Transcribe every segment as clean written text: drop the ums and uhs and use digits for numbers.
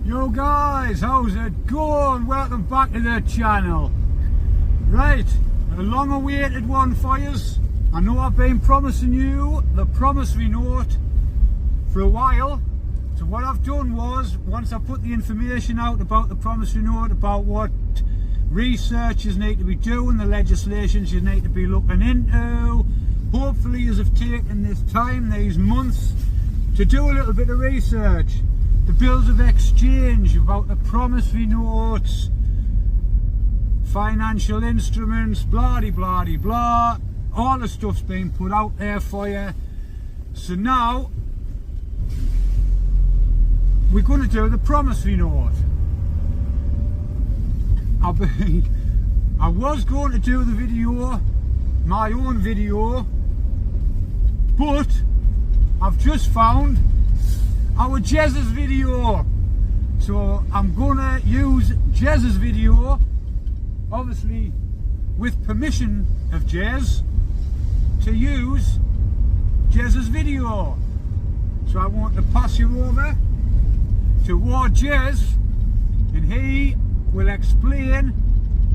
Yo guys, how's it going? Welcome back to the channel. Right, a long awaited one for yous. I know I've been promising you the promissory note for a while. So what I've done was, once I put the information out about the promissory note, about what researchers need to be doing, the legislations you need to be looking into, hopefully you have taken this time, these months, to do a little bit of research. The bills of exchange, about the promissory notes, financial instruments, blah de blah de blah. All the stuff's been put out there for you. So now we're going to do the promissory note. I was going to do the video, my own video, but I've just found our Jez's video, so I'm gonna use Jez's video, obviously with permission of Jez, to use Jez's video. So I want to pass you over toward Jez, and he will explain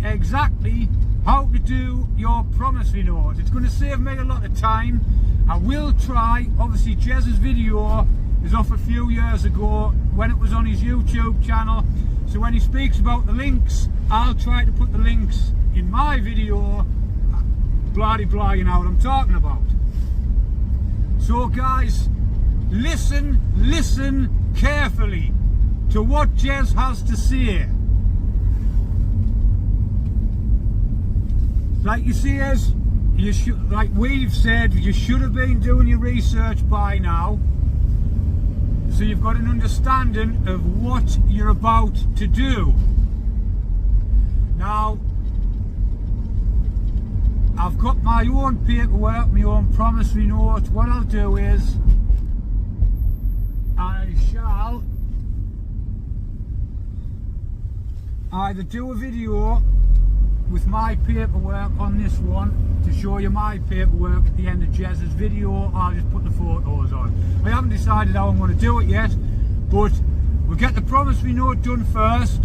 exactly how to do your promissory note. It's going to save me a lot of time. I will try, obviously Jez's video is off a few years ago when it was on his YouTube channel, so when he speaks about the links, I'll try to put the links in my video, blah de blah, you know what I'm talking about. So guys, listen carefully to what Jez has to say. Like you see, as you should, like we've said, you should have been doing your research by now, so you've got an understanding of what you're about to do. Now, I've got my own paperwork, my own promissory note. What I'll do is, I shall either do a video with my paperwork on this one to show you my paperwork at the end of Jez's video, or I'll just put the photos on. I haven't decided how I'm going to do it yet, but we'll get the promissory note done first,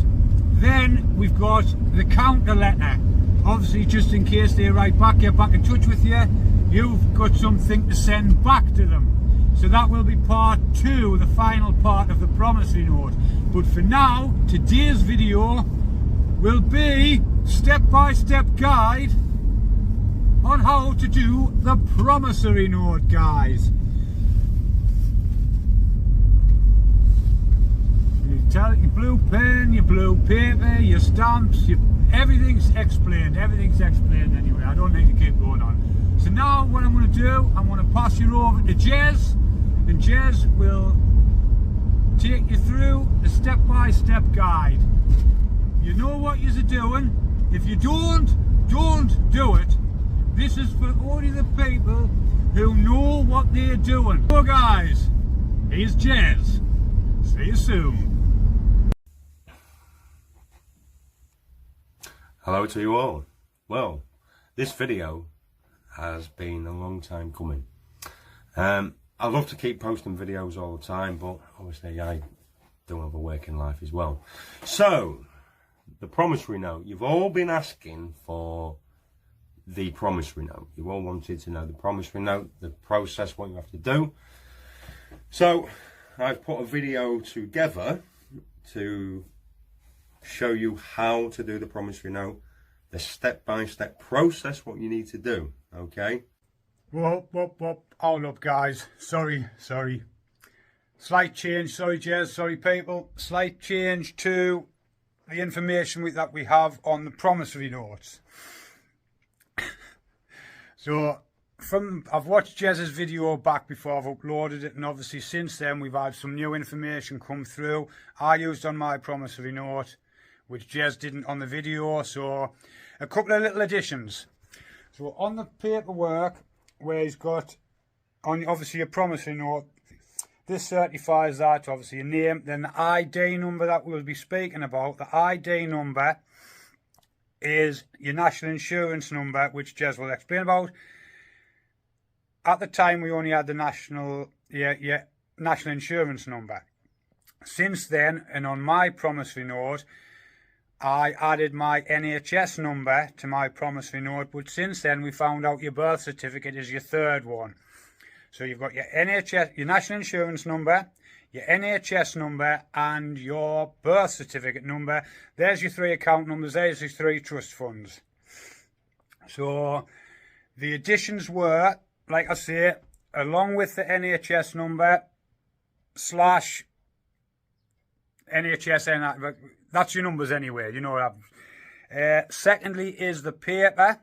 then we've got the counter letter. Obviously, just in case they write back, get back in touch with you, you've got something to send back to them. So that will be part 2, the final part of the promissory note. But for now, today's video will be step-by-step guide on how to do the promissory note, guys. You tell it, your blue pen, your blue paper, your stamps, everything's explained anyway. I don't need to keep going on. So now what I'm going to do, I'm going to pass you over to Jez, and Jez will take you through the step-by-step guide. You know what you're doing. If you don't do it. This is for only the people who know what they're doing. So guys, here's Jez. See you soon. Hello to you all. Well, this video has been a long time coming. I love to keep posting videos all the time, but obviously I do have a working life as well. So, the promissory note. You've all been asking for the promissory note. You all wanted to know the promissory note, the process, what you have to do. So I've put a video together to show you how to do the promissory note, the step-by-step process, what you need to do. Okay. Whoop. Hold up, guys. Sorry. Slight change. Sorry, Jez. Sorry, people. Slight change to the information that we have on the promissory notes. So, I've watched Jez's video back before I've uploaded it, and obviously since then we've had some new information come through. I used on my promissory note, which Jez didn't on the video, so a couple of little additions. So on the paperwork, where he's got, on obviously a promissory note, this certifies that, obviously your name, then the ID number that we'll be speaking about. The ID number is your national insurance number, which Jez will explain about. At the time, we only had the national insurance number. since then, and on my promissory note, I added my NHS number to my promissory note, but since then we found out your birth certificate is your third one. So you've got your NHS, your national insurance number, your NHS number, and your birth certificate number. There's your 3 account numbers, there's your 3 trust funds. So the additions were, like I say, along with the NHS number slash NHS, that's your numbers anyway, you know what happens. Secondly is the paper.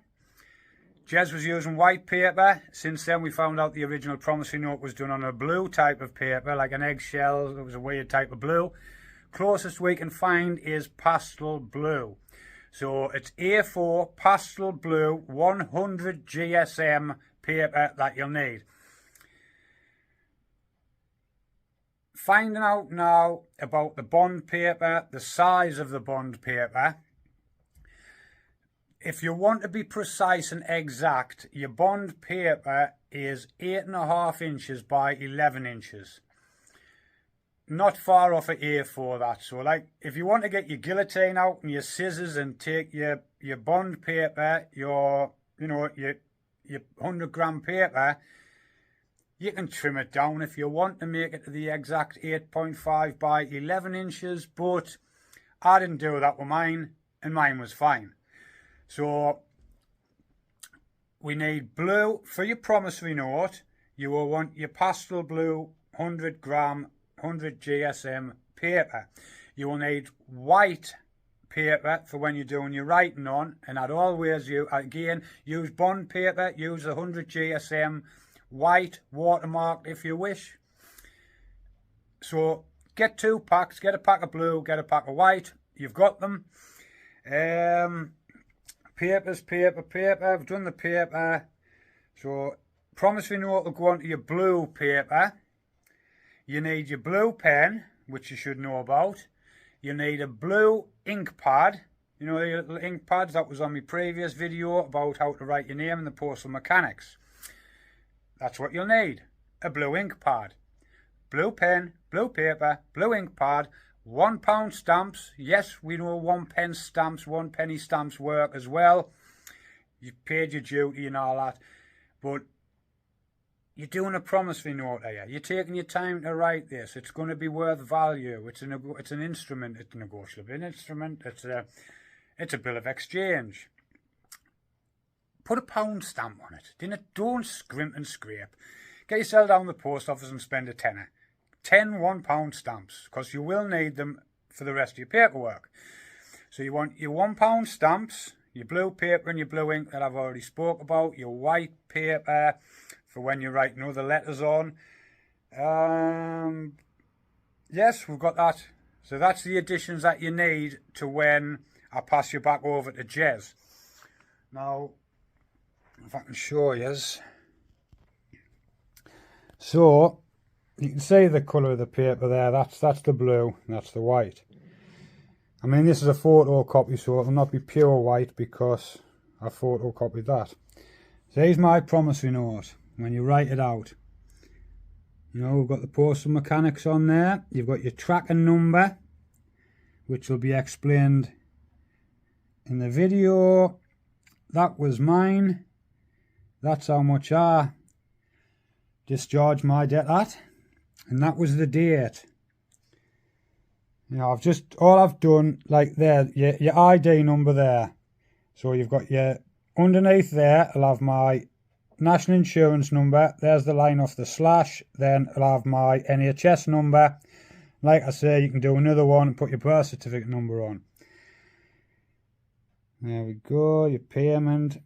Jez was using white paper. Since then we found out the original promissory note was done on a blue type of paper, like an eggshell. It was a weird type of blue. Closest we can find is pastel blue. So it's A4 pastel blue 100 GSM paper that you'll need. Finding out now about the bond paper, the size of the bond paper. If you want to be precise and exact, your bond paper is 8.5 inches by 11 inches. Not far off an A4 that. So like if you want to get your guillotine out and your scissors and take your bond paper, your 100 gram paper, you can trim it down if you want to make it to the exact 8.5 by 11 inches, but I didn't do that with mine, and mine was fine. So we need blue for your promissory note. You will want your pastel blue 100 gram 100 GSM paper. You will need white paper for when you're doing your writing on, and I'd always use bond paper, use the 100 GSM white watermarked if you wish. So get 2 packs, get a pack of blue, get a pack of white. You've got them. Paper. I've done the paper. So promissory note will go onto your blue paper. You need your blue pen, which you should know about. You need a blue ink pad. You know the little ink pads that was on my previous video about how to write your name in the postal mechanics. That's what you'll need. A blue ink pad. Blue pen, blue paper, blue ink pad, £1 stamps. Yes, we know 1p stamps, 1p stamps work as well. You've paid your duty and all that. But you're doing a promissory note here. You're taking your time to write this. It's going to be worth value. It's an instrument. It's a negotiable instrument. It's a bill of exchange. Put a £1 stamp on it. Don't scrimp and scrape. Get yourself down to the post office and spend a tenner. 10 £1 stamps, because you will need them for the rest of your paperwork. So you want your £1 stamps, your blue paper and your blue ink that I've already spoke about, your white paper for when you're writing other letters on. Yes, we've got that. So that's the additions that you need to when I pass you back over to Jez. Now, if I can show you. So you can see the colour of the paper there. That's the blue, that's the white. I mean, this is a photocopy, so it will not be pure white because I photocopied that. So here's my promissory note. When you write it out, you know, we've got the postal mechanics on there. You've got your tracking number, which will be explained in the video. That was mine. That's how much I discharged my debt at, and that was the date. You know, all I've done, like there, your ID number there. So you've got your, underneath there, I'll have my national insurance number. There's the line off the slash. Then I'll have my NHS number. Like I say, you can do another one and put your birth certificate number on. There we go, your payment.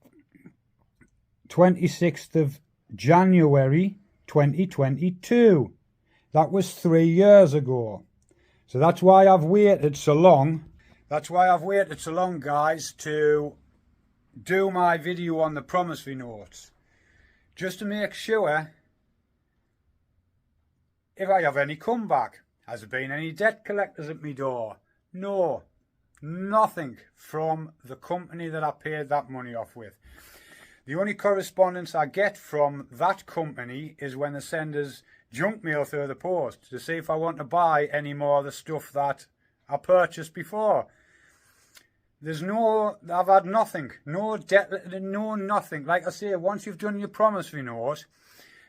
26th of January 2022. That was 3 years ago. So that's why I've waited so long. That's why I've waited so long, guys, to do my video on the promissory notes. Just to make sure if I have any comeback. Has there been any debt collectors at my door? No. Nothing from the company that I paid that money off with. The only correspondence I get from that company is when they send us junk mail through the post to see if I want to buy any more of the stuff that I purchased before. I've had nothing, no debt, no nothing. Like I say, once you've done your promissory note,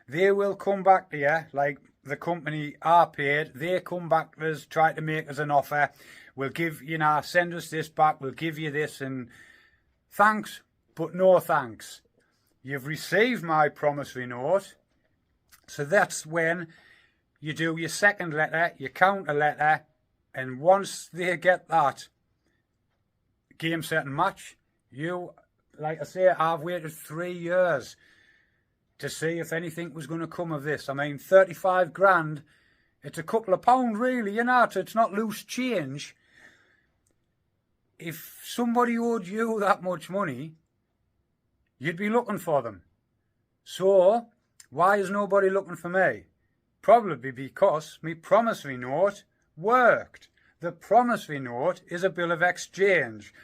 they will come back to you, like the company I paid, they come back to us, try to make us an offer. We'll give, send us this back, we'll give you this, and thanks, but no thanks. You've received my promissory note, so that's when you do your second letter, your counter letter, and once they get that game, set and match, like I say, I've waited 3 years to see if anything was going to come of this. I mean, 35 grand, it's a couple of pound really, it's not loose change. If somebody owed you that much money, you'd be looking for them. So, why is nobody looking for me? Probably because my promissory note worked. The promissory note is a bill of exchange.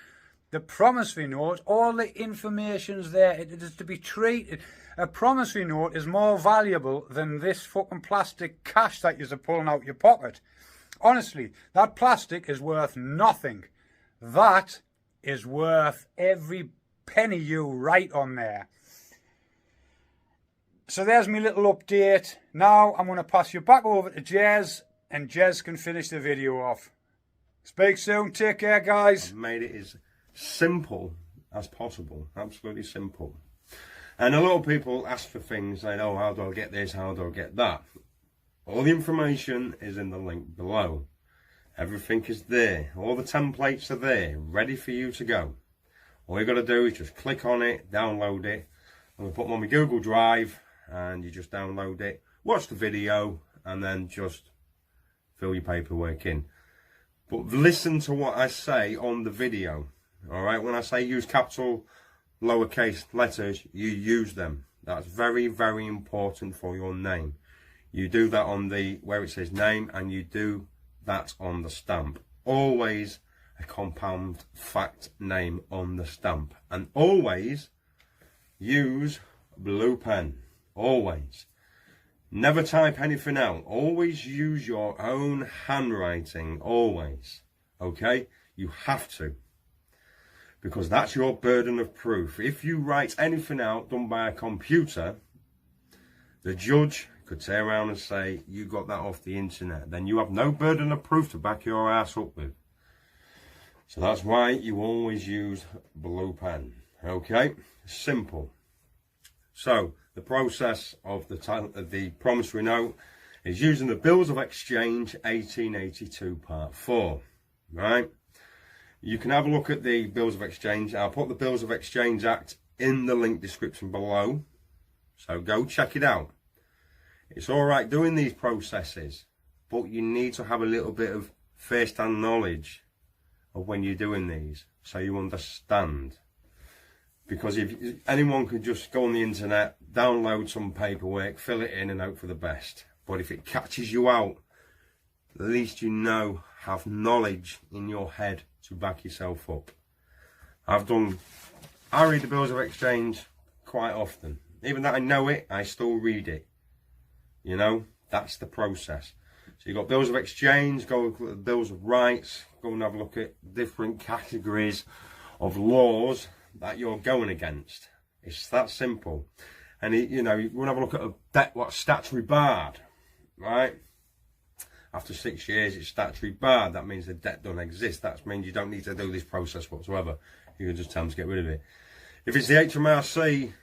The promissory note, all the information's there. It is to be treated. A promissory note is more valuable than this fucking plastic cash that you're pulling out your pocket. Honestly, that plastic is worth nothing. That is worth every penny you write on there. So there's my little update. Now I'm going to pass you back over to Jez, and Jez can finish the video off. Speak soon. Take care, guys. I've made it as simple as possible. Absolutely simple. And a lot of people ask for things like, oh, how do I get this? How do I get that? All the information is in the link below. Everything is there. All the templates are there, ready for you to go. All you got to do is just click on it, download it. I'm going to put them on my Google Drive, and you just download it, watch the video, and then just fill your paperwork in. But listen to what I say on the video. Alright, when I say use capital, lowercase letters, you use them. That's very, very important for your name. You do that on where it says name, and you do that on the stamp. Always a compound fact name on the stamp. And always use blue pen. Always. Never type anything out. Always use your own handwriting. Always. Okay? You have to. Because that's your burden of proof. If you write anything out done by a computer, the judge could turn around and say, you got that off the internet. Then you have no burden of proof to back your ass up with. So that's why you always use blue pen. Okay? Simple. So, the process of the promissory note is using the Bills of Exchange 1882 Part 4. Right? You can have a look at the Bills of Exchange. I'll put the Bills of Exchange Act in the link description below. So go check it out. It's alright doing these processes, but you need to have a little bit of first-hand knowledge of when you're doing these, so you understand. Because if anyone could just go on the internet, download some paperwork, fill it in and hope for the best. But if it catches you out, at least you know, have knowledge in your head to back yourself up. I read the Bills of Exchange quite often. Even though I know it, I still read it. You know, that's the process. So you've got Bills of Exchange, go look at the Bills of Rights, go and have a look at different categories of laws that you're going against. It's that simple. And you know, you want to have a look at a debt, what's statutory barred, right? After 6 years, it's statutory barred. That means the debt don't exist. That means you don't need to do this process whatsoever. You can just tell them to get rid of it. If it's the HMRC,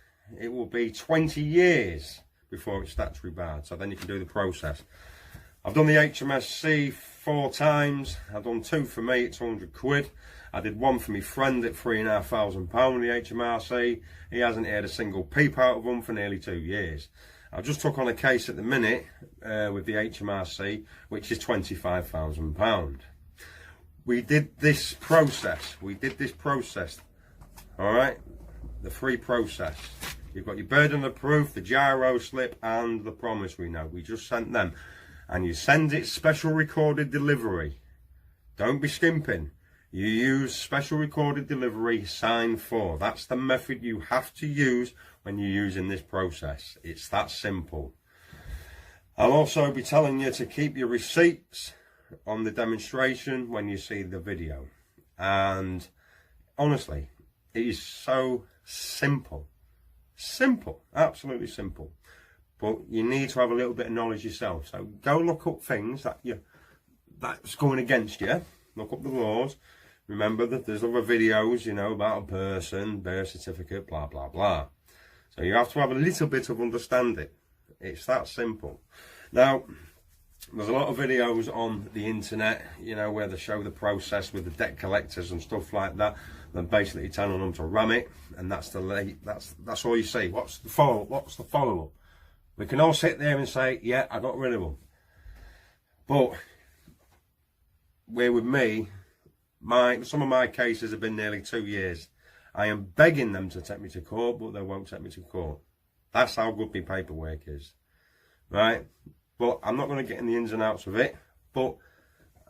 it will be 20 years before it's statutory barred. So then you can do the process. I've done the HMRC 4 times. I've done 2 for me at 200 quid. I did 1 for my friend at £3,500 the HMRC. He hasn't had a single peep out of them for nearly 2 years. I just took on a case at the minute with the HMRC, which is £25,000. We did this process. All right, the free process. You've got your burden of proof, the gyro slip, and the promissory note. We just sent them, and you send it special recorded delivery. Don't be skimping. You use special recorded delivery, sign for. That's the method you have to use when you're using this process. It's that simple. I'll also be telling you to keep your receipts on the demonstration when you see the video. And honestly, it is so simple. Simple, absolutely simple. But you need to have a little bit of knowledge yourself. So go look up things that's going against you. Look up the laws. Remember that there's other videos, you know, about a person, birth certificate, blah, blah, blah. So you have to have a little bit of understanding. It's that simple. Now, there's a lot of videos on the internet, you know, where they show the process with the debt collectors and stuff like that. They're basically telling them to ram it, and that's all you see. What's the follow-up? What's the follow-up? We can all sit there and say, yeah, I got rid of them. But where with me, some of my cases have been nearly 2 years. I am begging them to take me to court, but they won't take me to court. That's how good my paperwork is, right? But I'm not going to get in the ins and outs of it, but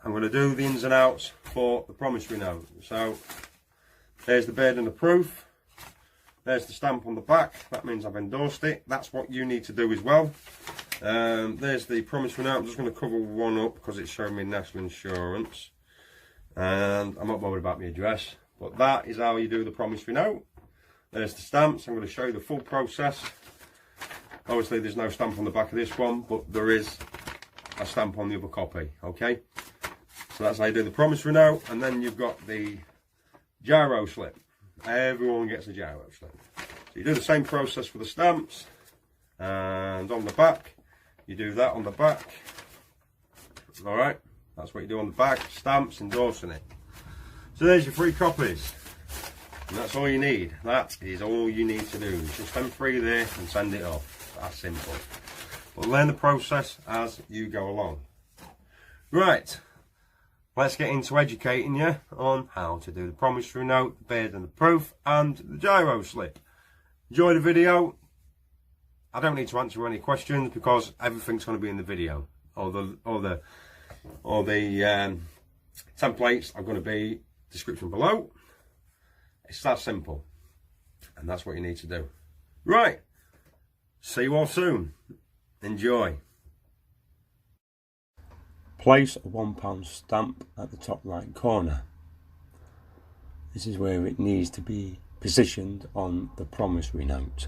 I'm going to do the ins and outs for the promissory note. So there's the burden of proof. There's the stamp on the back. That means I've endorsed it. That's what you need to do as well. There's the promissory note. I'm just going to cover one up because it's showing me national insurance. And I'm not bothered about my address. But that is how you do the promissory note. There's the stamps. I'm going to show you the full process. Obviously, there's no stamp on the back of this one, but there is a stamp on the other copy, okay? So that's how you do the promissory note. And then you've got the gyro slip. Everyone gets a gyro slip. So you do the same process for the stamps. And on the back, you do that on the back. All right? That's what you do on the back. Stamps, endorsing it. So there's your 3 copies. And that's all you need. That is all you need to do. Just them 3 there and send it off. That's simple. But learn the process as you go along. Right. Let's get into educating you on how to do the promissory note, the burden of proof, and the gyro slip. Enjoy the video. I don't need to answer any questions because everything's going to be in the video. All the templates are going to be description below. It's that simple, and that's what you need to do. Right, see you all soon. Enjoy. Place a £1 stamp at the top right corner. This is where it needs to be positioned on the promissory note.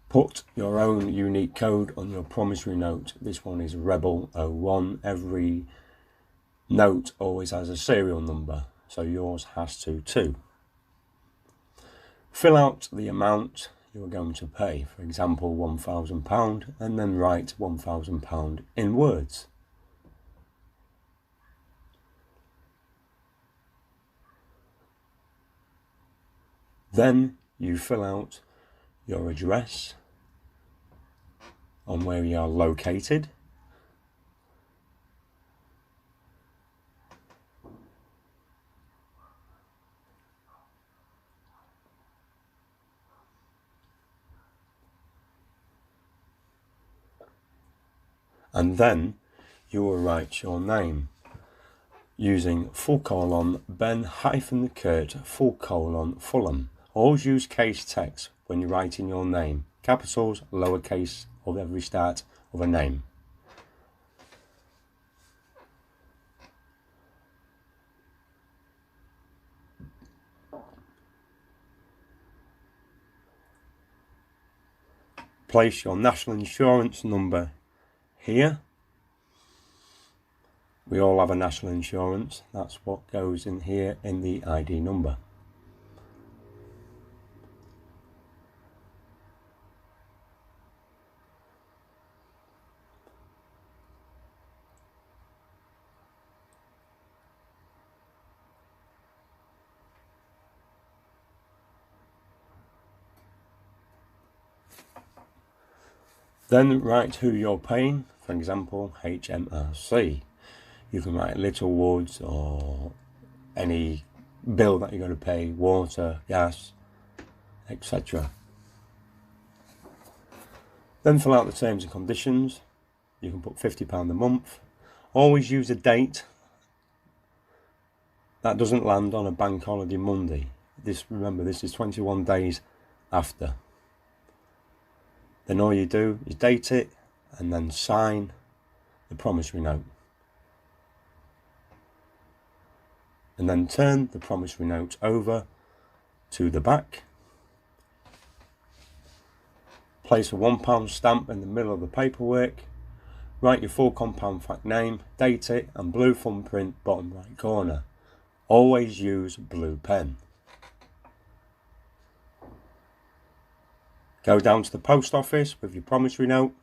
Put your own unique code on your promissory note. This one is Rebel 01. Every note always has a serial number, so yours has to too. Fill out the amount you are going to pay, for example £1,000, and then write £1,000 in words. Then you fill out your address on where you are located. And then you will write your name using :Ben-Kurt Fulham. Always use case text when you're writing your name. Capitals, lowercase of every start of a name. Place your national insurance number here. We all have a national insurance. That's what goes in here in the ID number. Then write who you're paying, for example, HMRC. You can write Littlewoods or any bill that you're going to pay, water, gas, etc. Then fill out the terms and conditions. You can put £50 a month. Always use a date that doesn't land on a bank holiday Monday. Remember, this is 21 days after. Then all you do is date it and then sign the promissory note. And then turn the promissory note over to the back. Place a £1 stamp in the middle of the paperwork. Write your full compound fact name, date it, and blue thumbprint bottom right corner. Always use blue pen. Go down to the post office with your promissory note.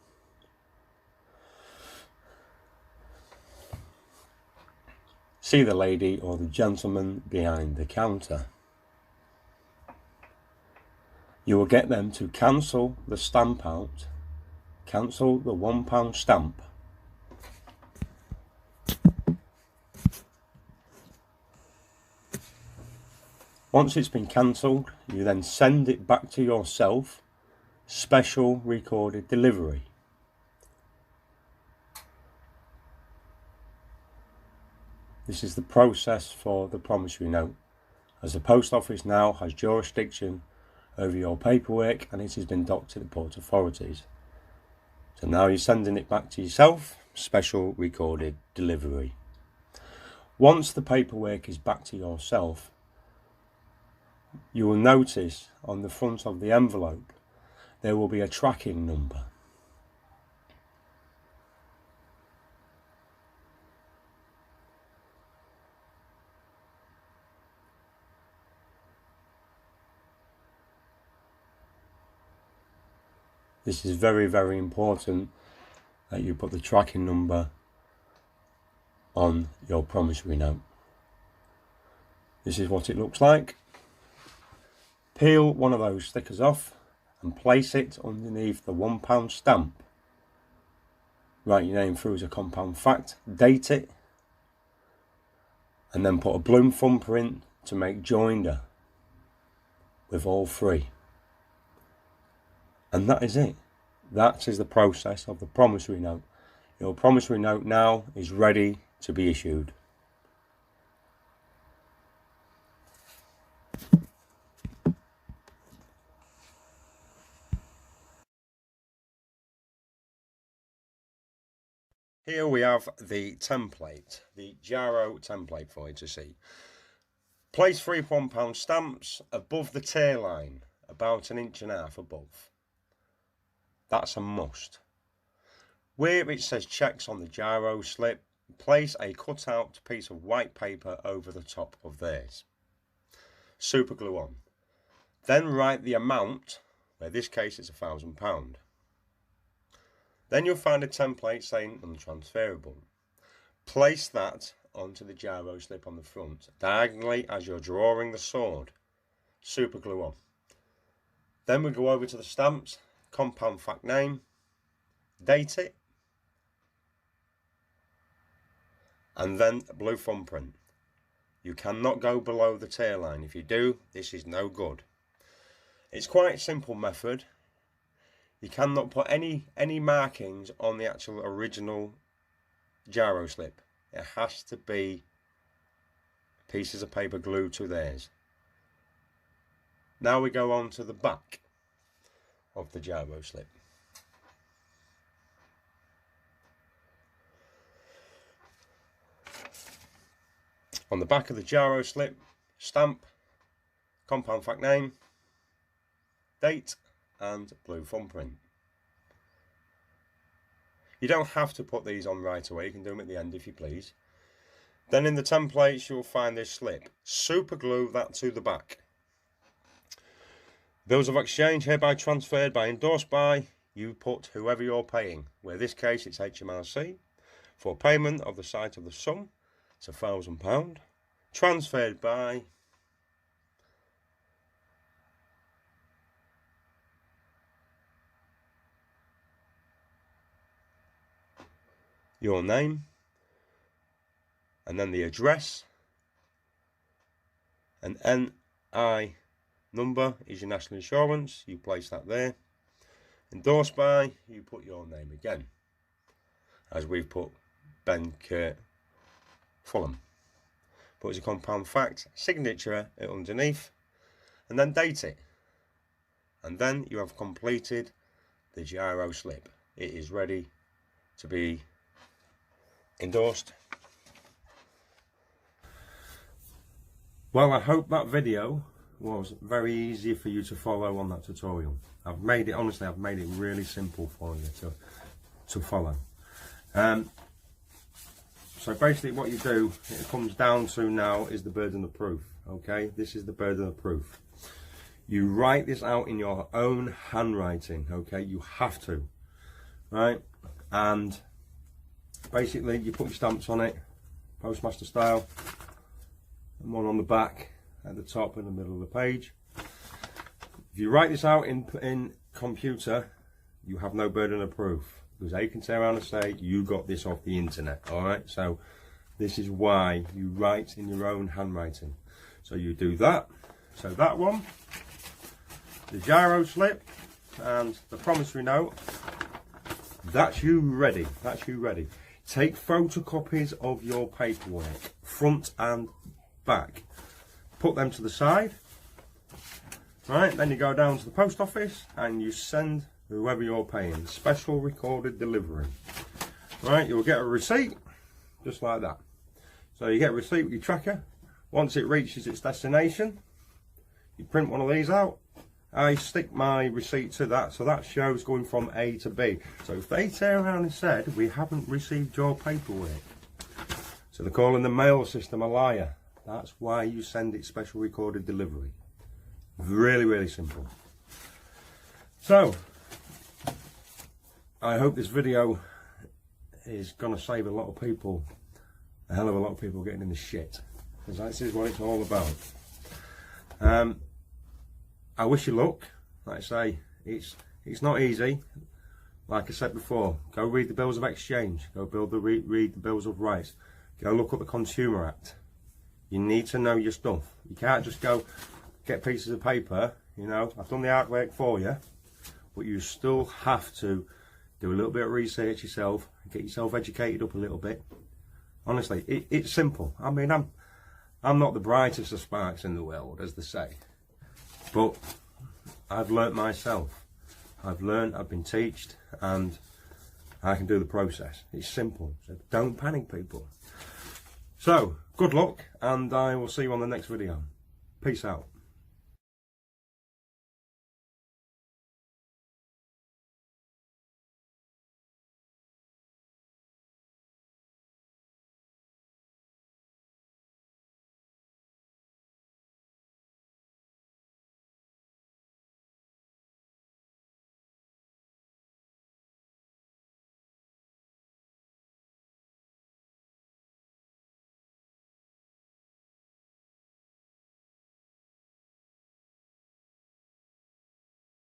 See the lady or the gentleman behind the counter. You will get them to cancel the stamp out, cancel the £1 stamp. Once it's been cancelled, you then send it back to yourself, special recorded delivery. This is the process for the promissory note, as the post office now has jurisdiction over your paperwork and it has been docked to the port authorities. So now you're sending it back to yourself, special recorded delivery. Once the paperwork is back to yourself, you will notice on the front of the envelope there will be a tracking number. This is very, very important that you put the tracking number on your promissory note. This is what it looks like. Peel one of those stickers off and place it underneath the £1 stamp. Write your name through as a compound fact, date it, and then put a blue thumbprint to make joinder with all three. And that is it. That is the process of the promissory note. Your promissory note now is ready to be issued. Here we have the template, the Jaro template for you to see. Place 3 £1 stamps above the tear line, about 1.5 inches above. That's a must. Where it says checks on the Jaro slip, place a cut out piece of white paper over the top of theirs. Super glue on. Then write the amount, in this case it's £1,000. Then you'll find a template saying untransferable. Place that onto the Jaro slip on the front, diagonally as you're drawing the sword. Super glue on. Then we go over to the stamps, compound fact name, date it, and then blue thumbprint. You cannot go below the tear line. If you do, this is no good. It's quite a simple method. You cannot put any markings on the actual original Jaro slip. It has to be pieces of paper glued to theirs. Now we go on to the back of the Jaro slip. On the back of the Jaro slip, stamp, compound fact name, date, and blue thumbprint. You don't have to put these on right away, you can do them at the end if you please. Then in the templates you'll find this slip. Super glue that to the back. Bills of exchange hereby transferred by, endorsed by, you put whoever you're paying. Where in this case it's HMRC. For payment of the site of the sum, it's £1,000. Transferred by your name, and then the address, and NI number is your national insurance, you place that there. Endorsed by, you put your name again, as we've put Ben Kurt Fulham. Put as a compound fact, signature underneath, and then date it. and then you have completed the gyro slip. It is ready to be endorsed. Well, I hope that video was very easy for you to follow on that tutorial. I've made it, honestly, I've made it really simple for you to follow. So basically what you do, it comes down to now is the burden of proof. Okay, this is the burden of proof. You write this out in your own handwriting. Okay, you have to, right? And basically you put your stamps on it, postmaster style, and one on the back, at the top, in the middle of the page. If you write this out in computer, you have no burden of proof, because they can turn around and say you got this off the internet. All right, so this is why you write in your own handwriting. So you do that. So that one, the gyro slip, and the promissory note. That's you ready. That's you ready. Take photocopies of your paperwork, front and back. Put them to the side. Right, then you go down to the post office and you send whoever you're paying special recorded delivery. Right, you'll get a receipt just like that. So you get a receipt with your tracker. Once it reaches its destination, you print one of these out. I stick my receipt to that, so that shows going from A to B. So if they turn around and said we haven't received your paperwork, so they're calling the mail system a liar. That's why you send it special recorded delivery. Really, really simple. So I hope this video is going to save a lot of people, a hell of a lot of people getting in the shit, because this is what it's all about. I wish you luck. Like I say, it's not easy. Like I said before, go read the bills of exchange, go read the bills of rights, go look up the Consumer Act. You need to know your stuff. You can't just go get pieces of paper, you know, I've done the artwork for you, but you still have to do a little bit of research yourself, get yourself educated up a little bit. Honestly, it's simple. I mean, I'm not the brightest of sparks in the world, as they say, but I've learnt myself. I've learnt, I've been taught, and I can do the process. It's simple, so don't panic, people. So, good luck, and I will see you on the next video. Peace out.